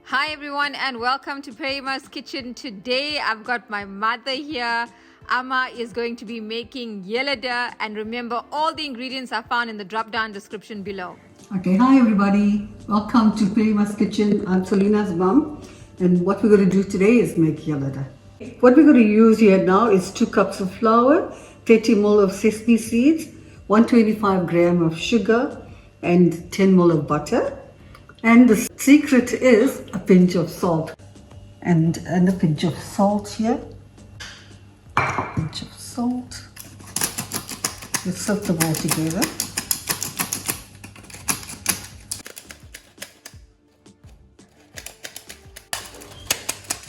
Hi everyone and welcome to Perima's Kitchen. Today I've got my mother here. Amma is going to be making Yellada, and remember all the ingredients are found in the drop down description below. Okay, hi everybody. Welcome to Perima's Kitchen. I'm Selina's mom, and what we're going to do today is make Yellada. What we're going to use here now is 2 cups of flour, 30 ml of sesame seeds, 125 gram of sugar, and 10 ml of butter. And the secret is a pinch of salt. And a pinch of salt here. A pinch of salt. Let's soak them all together.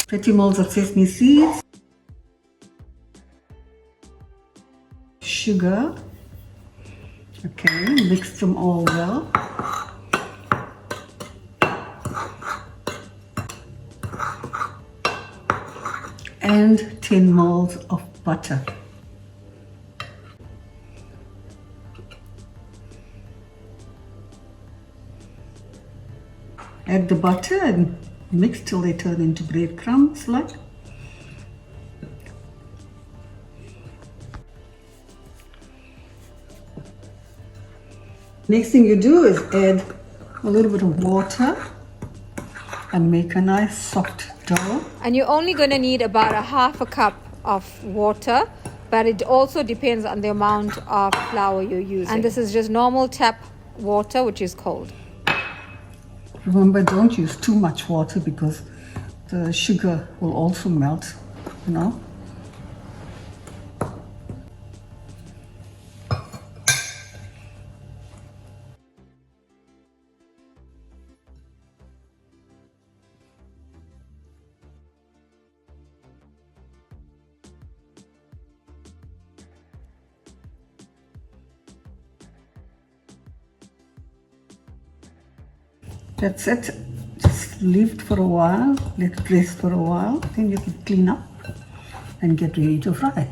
Pretty ml of sesame seeds. Sugar. Okay, mix them all well. And 10 ml of butter. Add the butter and mix till they turn into breadcrumbs like. Next thing you do is add a little bit of water and make a nice soft dough. And you're only going to need about a half a cup of water, but it also depends on the amount of flour you're using. And this is just normal tap water, which is cold. Remember, don't use too much water because the sugar will also melt, you know. That's it. Just leave it for a while, let it rest for a while, then you can clean up and get ready to fry.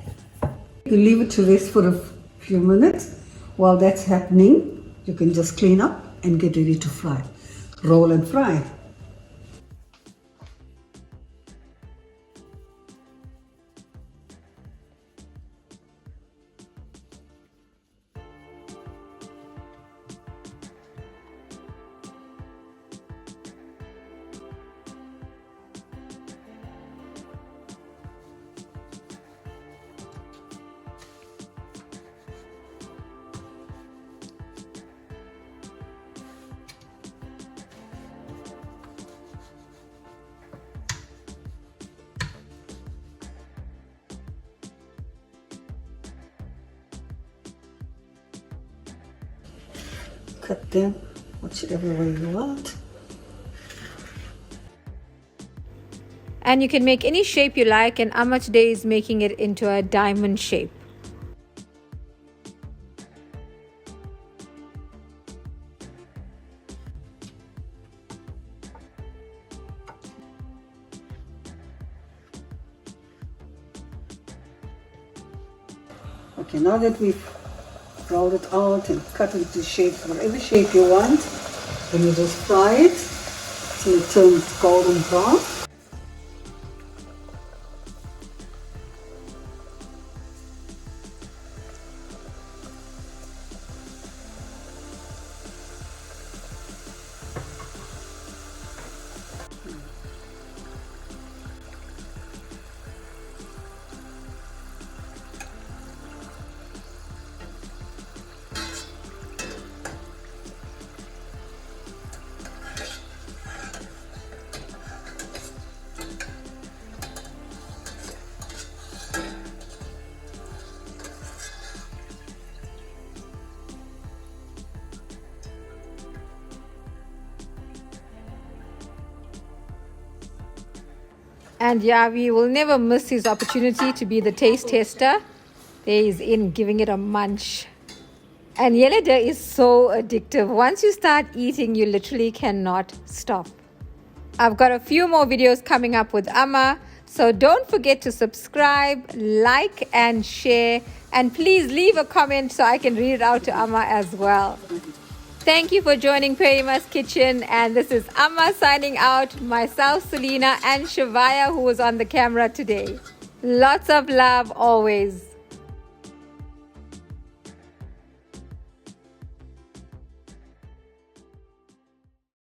You can leave it to rest for a few minutes. While that's happening, you can just clean up and get ready to fry. Roll and fry. Cut them whichever way you want. And you can make any shape you like, and Amma today is making it into a diamond shape. Okay, now that we've rolled it out and cut it into shapes, whatever shape you want, then you just fry it till it turns golden brown. And yeah, we will never miss his opportunity to be the taste tester. There he is in giving it a munch. And Yellada is so addictive. Once you start eating, you literally cannot stop. I've got a few more videos coming up with Amma, so don't forget to subscribe, like and share, and please leave a comment so I can read it out to Amma as well. Thank you for joining Perima's Kitchen, and this is Amma signing out, myself, Selena, and Shavaya, who was on the camera today. Lots of love always.